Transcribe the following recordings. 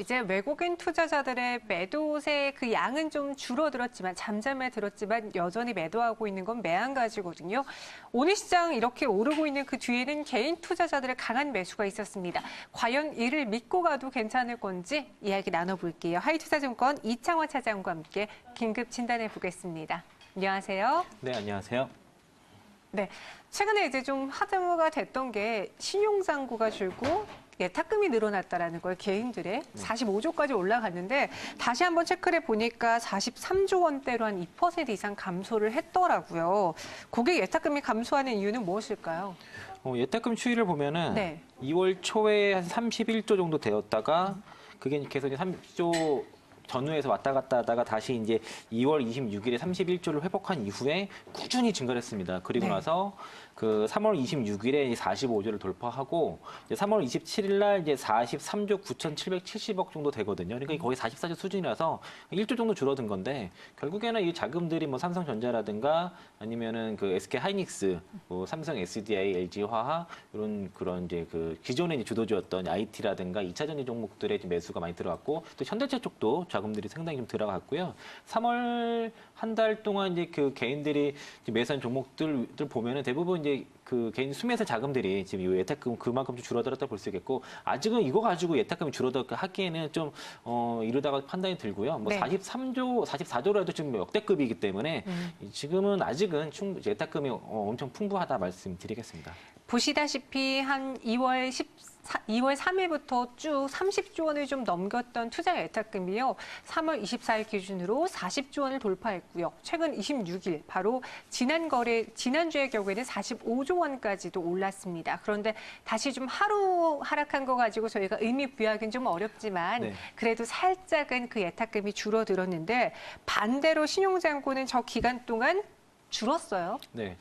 이제 외국인 투자자들의 매도세 그 양은 좀 줄어들었지만 잠잠해들었지만 여전히 매도하고 있는 건 매한가지거든요. 오늘 시장 이렇게 오르고 있는 그 뒤에는 개인 투자자들의 강한 매수가 있었습니다. 과연 이를 믿고 가도 괜찮을 건지 이야기 나눠볼게요. 하이투자증권 이창원 차장과 함께 긴급 진단해 보겠습니다. 안녕하세요. 네, 안녕하세요. 네, 최근에 이제 좀 화두가 됐던 게 신용잔고가 줄고 예탁금이 늘어났다라는 거예요. 개인들의 45조까지 올라갔는데 다시 한번 체크를 해보니까 43조 원대로 한 2% 이상 감소를 했더라고요. 고객 예탁금이 감소하는 이유는 무엇일까요? 예탁금 추이를 보면은 네. 2월 초에 한 31조 정도 되었다가 그게 계속 이제 30조 전후에서 왔다 갔다 하다가 다시 이제 2월 26일에 31조를 회복한 이후에 꾸준히 증가를 했습니다. 그리고 네. 나서 그 3월 26일에 45조를 돌파하고 이제 3월 27일 날 이제 43조 9,770억 정도 되거든요. 그러니까 거의 44조 수준이라서 1조 정도 줄어든 건데 결국에는 이 자금들이 뭐 삼성전자라든가 아니면은 그 SK 하이닉스, 뭐 삼성 SDI, LG 화학 이런 그런 이제 그 기존에 이제 주도주였던 IT라든가 2차 전지 종목들의 매수가 많이 들어갔고 또 현대차 쪽도 자금들이 상당히 좀 들어갔고요. 3월 한 달 동안 이제 그 개인들이 매수한 종목들 보면은 대부분 이제 그 개인 수매수 자금들이 지금 이 예탁금 그만큼 좀 줄어들었다 볼 수 있겠고 아직은 이거 가지고 예탁금이 줄어들까 하기에는 좀 이르다가 판단이 들고요. 뭐 네. 43조, 44조라도 지금 역대급이기 때문에 지금은 아직은 예탁금이 엄청 풍부하다 말씀드리겠습니다. 보시다시피 한 2월 3일부터 쭉 30조 원을 좀 넘겼던 투자 예탁금이요. 3월 24일 기준으로 40조 원을 돌파했고요. 최근 26일 바로 지난주의 경우에는 45조 원까지도 올랐습니다. 그런데 다시 좀 하루 하락한 거 가지고 저희가 의미 부여하기는 좀 어렵지만 네. 그래도 살짝은 그 예탁금이 줄어들었는데 반대로 신용잔고는 저 기간 동안 줄었어요. 네.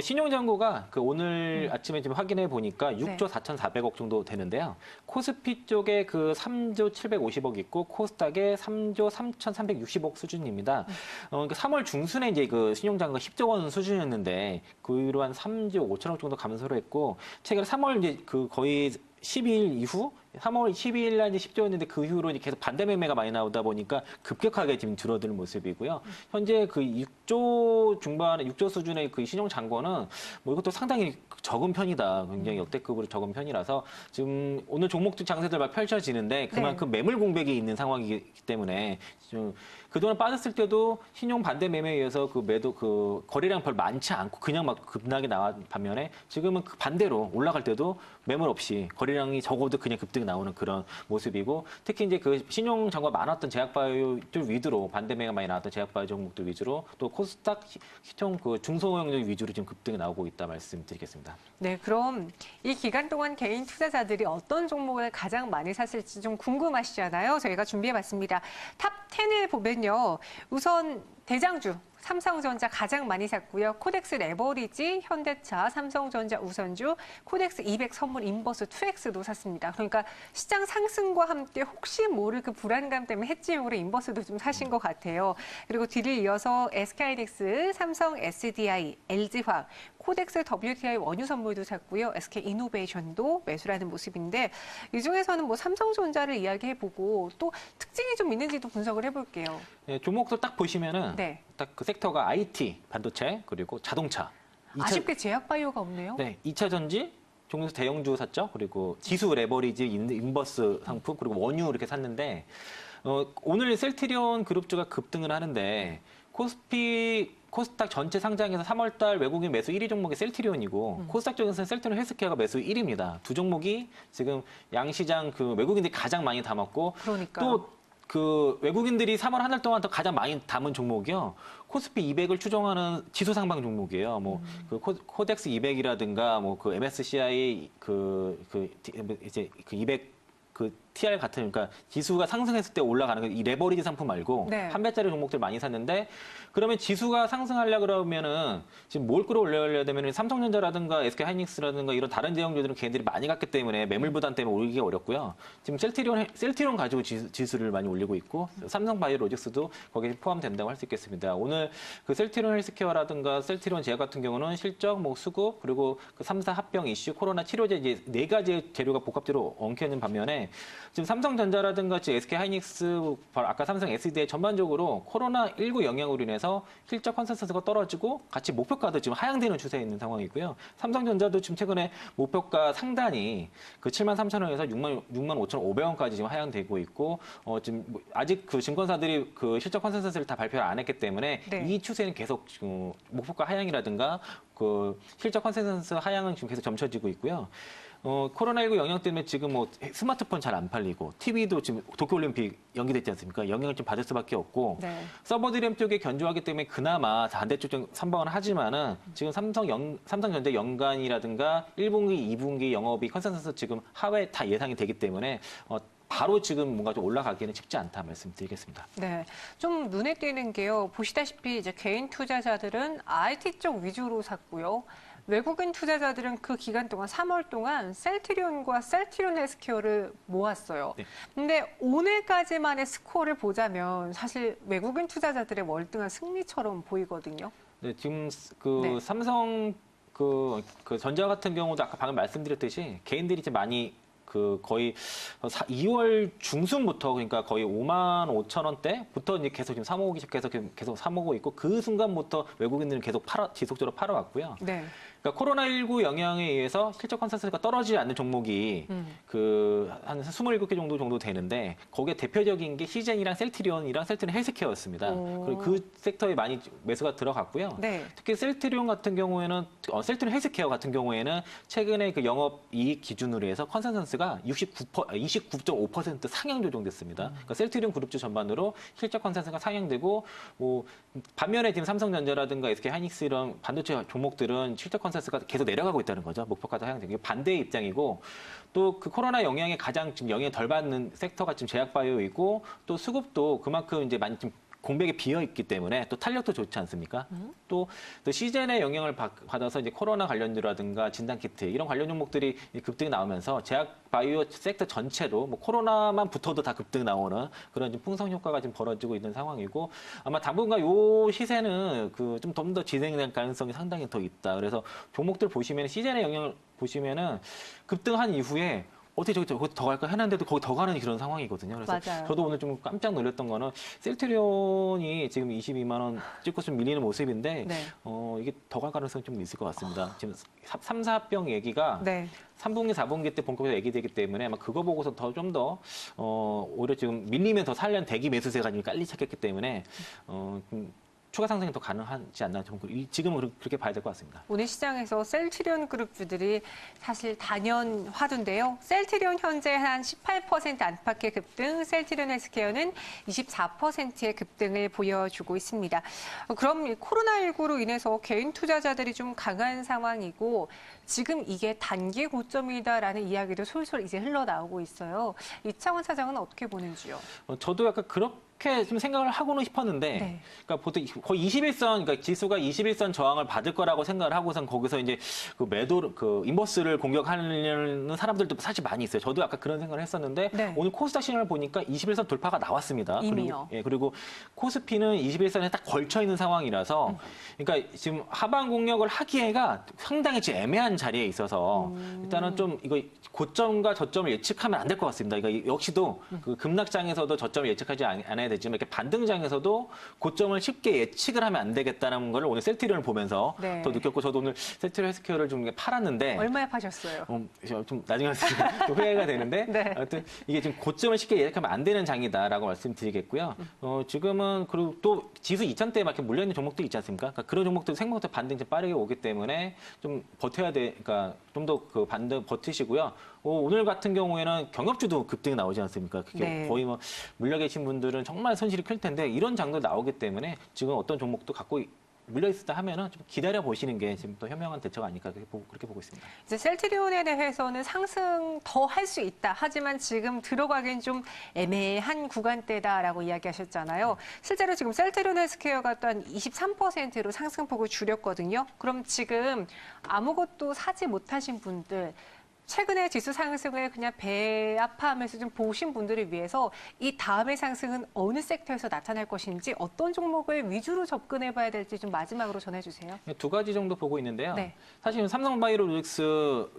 신용잔고가 그 오늘 아침에 지금 확인해 보니까 6조 네. 4,400억 정도 되는데요. 코스피 쪽에 그 3조 750억 있고 코스닥에 3조 3,360억 수준입니다. 그러니까 3월 중순에 이제 그 신용잔고가 10조 원 수준이었는데 그 이후로 한 3조 5천억 정도 감소를 했고 최근 3월 이제 그 거의 12일 이후 3월 12일 날 이제 10조였는데 그 이후로 이제 계속 반대 매매가 많이 나오다 보니까 급격하게 지금 줄어드는 모습이고요. 현재 그 6조 중반에 6조 수준의 그 신용 잔고는 뭐 이것도 상당히 적은 편이다. 굉장히 역대급으로 적은 편이라서 지금 오늘 종목들 장세들 막 펼쳐지는데 그만큼 매물 공백이 있는 상황이기 때문에 좀 그동안 빠졌을 때도 신용 반대 매매에 의해서 그 매도 그 거래량 별 많지 않고 그냥 막 급락이 나온 반면에 지금은 그 반대로 올라갈 때도 매물 없이 거래량이 적어도 그냥 급등이 나오는 그런 모습이고 특히 이제 그 신용 잔고가 많았던 제약바이오들 위주로 반대 매매가 많이 나왔던 제약바이오 종목들 위주로 또 코스닥 시총 그 중소형종 위주로 지금 급등이 나오고 있다 말씀드리겠습니다. 네, 그럼 이 기간 동안 개인 투자자들이 어떤 종목을 가장 많이 샀을지 좀 궁금하시잖아요. 저희가 준비해봤습니다. 탑 10을 보면요. 우선 대장주. 삼성전자 가장 많이 샀고요. 코덱스 레버리지, 현대차, 삼성전자 우선주, 코덱스 200 선물 인버스 2X도 샀습니다. 그러니까 시장 상승과 함께 혹시 모를 그 불안감 때문에 해지용으로 인버스도 좀 사신 것 같아요. 그리고 뒤를 이어서 SK하이닉스, 삼성 SDI, LG화학, 코덱스 WTI 원유 선물도 샀고요. SK이노베이션도 매수라는 모습인데 이 중에서는 뭐 삼성전자를 이야기해보고 또 특징이 좀 있는지도 분석을 해볼게요. 네, 종목들 딱 보시면은 네. 딱 그 섹터가 IT, 반도체, 그리고 자동차. 아쉽게 제약바이오가 없네요. 네, 2차 전지, 종에서 대형주 샀죠. 그리고 지수 레버리지, 인버스 상품, 그리고 원유 이렇게 샀는데 오늘 셀트리온 그룹주가 급등을 하는데 코스닥 전체 상장에서 3월달 외국인 매수 1위 종목이 셀트리온이고 코스닥 쪽에서는 셀트리온 헬스케어가 매수 1위입니다. 두 종목이 지금 양시장 그 외국인들이 가장 많이 담았고 그러니까. 또 그 외국인들이 3월 한 달 동안 더 가장 많이 담은 종목이요. 코스피 200을 추종하는 지수 상방 종목이에요. 뭐 그 코덱스 200이라든가 뭐 그 MSCI 이제 그 200 그 TR 같은 그러니까 지수가 상승했을 때 올라가는 이 레버리지 상품 말고 네. 한 배짜리 종목들 많이 샀는데 그러면 지수가 상승하려 그러면은 지금 뭘 끌어올려야 되면은 삼성전자라든가 SK하이닉스라든가 이런 다른 제형주들은 걔네들이 많이 갔기 때문에 매물 부담 때문에 올리기가 어렵고요. 지금 셀트리온 가지고 지수를 많이 올리고 있고 삼성바이오로직스도 거기에 포함된다고 할 수 있겠습니다. 오늘 그 셀트리온 헬스케어라든가 셀트리온 제약 같은 경우는 실적, 뭐 수급 그리고 그 3사 합병 이슈, 코로나 치료제 이제 네 가지 재료가 복합적으로 엉켜 있는 반면에 지금 삼성전자라든가 SK 하이닉스, 아까 삼성 SDI 전반적으로 코로나19 영향으로 인해서 실적 컨센서스가 떨어지고 같이 목표가도 지금 하향되는 추세에 있는 상황이고요. 삼성전자도 지금 최근에 목표가 상단이 그 73,000원에서 65,500원까지 지금 하향되고 있고, 지금 아직 그 증권사들이 그 실적 컨센서스를 다 발표를 안 했기 때문에 네. 이 추세는 계속 지금 목표가 하향이라든가 그 실적 컨센서스 하향은 지금 계속 점쳐지고 있고요. 코로나19 영향 때문에 지금 뭐 스마트폰 잘 안 팔리고 TV도 지금 도쿄올림픽 연기됐지 않습니까? 영향을 좀 받을 수밖에 없고 네. 서버 DRAM 쪽에 견조하기 때문에 그나마 반대쪽 좀 선방을 하지만은 지금 삼성전자 연간이라든가 1분기, 2분기 영업이 컨센서스 지금 하회 다 예상이 되기 때문에 바로 지금 뭔가 좀 올라가기는 쉽지 않다 말씀드리겠습니다. 네, 좀 눈에 띄는 게요. 보시다시피 이제 개인 투자자들은 IT 쪽 위주로 샀고요. 외국인 투자자들은 그 기간 동안 3월 동안 셀트리온과 셀트리온 헬스케어를 모았어요. 네. 근데 오늘까지만의 스코어를 보자면 사실 외국인 투자자들의 월등한 승리처럼 보이거든요. 네, 지금 그 네. 삼성 그 전자 같은 경우도 아까 방금 말씀드렸듯이 개인들이 이제 많이 그 거의 2월 중순부터 그러니까 거의 55,000원대부터 이제 계속 지금 사모으기 시작해서 계속 사모으고 있고 그 순간부터 외국인들은 계속 지속적으로 팔아왔고요. 네. 그러니까 코로나19 영향에 의해서 실적 컨센서스가 떨어지지 않는 종목이 그 한 27개 정도 되는데 거기에 대표적인 게 시젠이랑 셀트리온 헬스케어였습니다. 오. 그리고 그 섹터에 많이 매수가 들어갔고요. 네. 특히 셀트리온 같은 경우에는 셀트리온 헬스케어 같은 경우에는 최근에 그 영업 이익 기준으로 해서 컨센서스가 29.5% 상향 조정됐습니다. 그러니까 셀트리온 그룹주 전반으로 실적 컨센서스가 상향되고 뭐 반면에 지금 삼성전자라든가 SK 하이닉스 이런 반도체 종목들은 실적 컨센서스가 계속 내려가고 있다는 거죠. 목표가도 하향되고 반대의 입장이고 또 그 코로나 영향에 가장 지금 영향 덜 받는 섹터가 지금 제약바이오이고 또 수급도 그만큼 이제 많이 좀 공백이 비어 있기 때문에 또 탄력도 좋지 않습니까? 또 시즌의 영향을 받아서 이제 코로나 관련주라든가 진단키트 이런 관련 종목들이 급등이 나오면서 제약 바이오 섹터 전체로 뭐 코로나만 붙어도 다 급등 나오는 그런 좀 풍성 효과가 지금 벌어지고 있는 상황이고 아마 당분간 요 시세는 그 좀 더 진행될 가능성이 상당히 더 있다. 그래서 종목들 보시면 시즌의 영향을 보시면은 급등한 이후에 어떻게 저기 더 갈까 했는데도 거기 더 가는 그런 상황이거든요. 그래서 맞아요. 저도 오늘 좀 깜짝 놀랐던 거는 셀트리온이 지금 22만 원 찍고 좀 밀리는 모습인데 네. 이게 더 갈 가능성이 좀 있을 것 같습니다. 지금 3, 4병 얘기가 네. 3분기, 4분기 때 본격적으로 얘기되기 때문에 아마 그거 보고서 좀 더 오히려 지금 밀리면 더 살려는 대기 매수세가 지금 깔리 찼기 때문에 좀 추가 상승이 더 가능하지 않나 지금은 그렇게 봐야 될 것 같습니다. 오늘 시장에서 셀트리온 그룹주들이 사실 단연화두인데요. 셀트리온 현재 한 18% 안팎의 급등, 셀트리온 헬스케어는 24%의 급등을 보여주고 있습니다. 그럼 이 코로나19로 인해서 개인 투자자들이 좀 강한 상황이고 지금 이게 단기 고점이다라는 이야기도 솔솔 이제 흘러나오고 있어요. 이창원 차장은 어떻게 보는지요? 저도 약간 그렇게 좀 생각을 하고는 싶었는데, 네. 그러니까 보통 거의 21선, 그러니까 지수가 21선 저항을 받을 거라고 생각을 하고선 거기서 이제 그 인버스를 공격하려는 사람들도 사실 많이 있어요. 저도 약간 그런 생각을 했었는데, 네. 오늘 코스닥 시장을 보니까 21선 돌파가 나왔습니다. 이미요. 그리고 코스피는 21선에 딱 걸쳐 있는 상황이라서, 그러니까 지금 하방 공략을 하기에가 상당히 지금 애매한 자리에 있어서 일단은 좀 이거 고점과 저점을 예측하면 안 될 것 같습니다. 그러니까 역시도 그 급락장에서도 저점을 예측하지 않아야 되지만 이렇게 반등장에서도 고점을 쉽게 예측을 하면 안 되겠다는 걸 오늘 셀트리온을 보면서 네. 더 느꼈고 저도 오늘 셀트리온 헬스케어를 좀 팔았는데 얼마에 파셨어요? 좀 나중에 말씀드리면 좀 후회가 되는데 네. 하여튼 이게 지금 고점을 쉽게 예측하면 안 되는 장이다라고 말씀드리겠고요. 지금은 그리고 또 지수 2000대에 막 이렇게 물려있는 종목도 있지 않습니까? 그러니까 그런 종목들 생각보다 반등이 좀 빠르게 오기 때문에 좀 버텨야 돼. 그러니까 좀 더 그 반등 버티시고요. 오늘 같은 경우에는 경협주도 급등이 나오지 않습니까? 그게 네. 거의 뭐 물려 계신 분들은 정말 손실이 클 텐데 이런 장도 나오기 때문에 지금 어떤 종목도 갖고 물려있다 하면은 좀 기다려 보시는 게 지금 또 현명한 대처가 아닐까 그렇게 보고 있습니다. 이제 셀트리온에 대해서는 상승 더 할 수 있다. 하지만 지금 들어가긴 좀 애매한 구간대다라고 이야기하셨잖아요. 실제로 지금 셀트리온 헬스케어가 또 한 23%로 상승폭을 줄였거든요. 그럼 지금 아무것도 사지 못하신 분들 최근에 지수 상승을 그냥 배합하면서 좀 보신 분들을 위해서 이 다음의 상승은 어느 섹터에서 나타날 것인지 어떤 종목을 위주로 접근해 봐야 될지 좀 마지막으로 전해주세요. 두 가지 정도 보고 있는데요. 네. 사실 삼성바이오로직스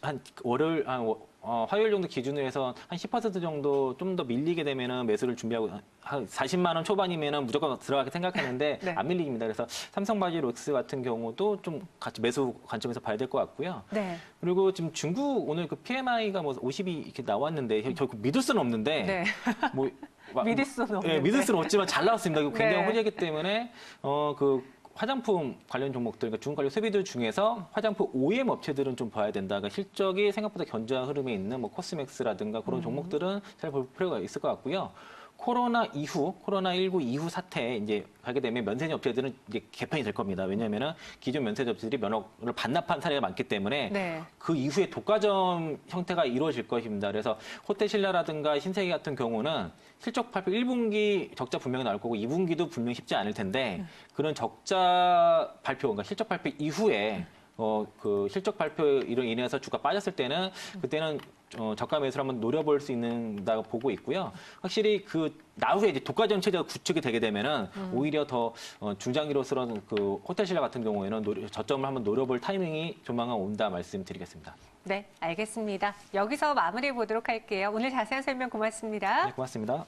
한 월요일 화요일 정도 기준으로 해서 한 10% 정도 좀 더 밀리게 되면은 매수를 준비하고 한 40만 원 초반이면은 무조건 들어가게 생각했는데 네. 안 밀립니다. 그래서 삼성바이오로직스 같은 경우도 좀 같이 매수 관점에서 봐야 될 것 같고요. 네. 그리고 지금 중국 오늘 그 PMI가 뭐 50이 이렇게 나왔는데 결국 믿을 수는 없는데 네. 뭐 믿을 수는 없는데. 예, 믿을 수는 없지만 잘 나왔습니다. 이거 굉장히 네. 호재이기 때문에 그 화장품 관련 종목들, 그러니까 중국 관련 소비들 중에서 화장품 OEM 업체들은 좀 봐야 된다. 그러니까 실적이 생각보다 견조한 흐름에 있는 뭐 코스맥스라든가 그런 종목들은 잘 볼 필요가 있을 것 같고요. 코로나19 이후 사태에 이제 가게 되면 면세점 업체들은 이제 개편이 될 겁니다. 왜냐하면은 기존 면세점 업체들이 면허를 반납한 사례가 많기 때문에 네. 그 이후에 독과점 형태가 이루어질 것입니다. 그래서 호텔신라라든가 신세계 같은 경우는 실적 발표 1분기 적자 분명히 나올 거고 2분기도 분명히 쉽지 않을 텐데 그런 적자 발표, 그러니까 실적 발표 이후에 그 실적 발표로 인해서 주가 빠졌을 때는 그때는 저가 매수를 한번 노려볼 수 있는다고 보고 있고요. 확실히 그 나후에 이제 독과점 체제가 구축이 되게 되면은 오히려 더 중장기로서는 그 호텔신라 같은 경우에는 저점을 한번 노려볼 타이밍이 조만간 온다 말씀드리겠습니다. 네, 알겠습니다. 여기서 마무리해 보도록 할게요. 오늘 자세한 설명 고맙습니다. 네, 고맙습니다.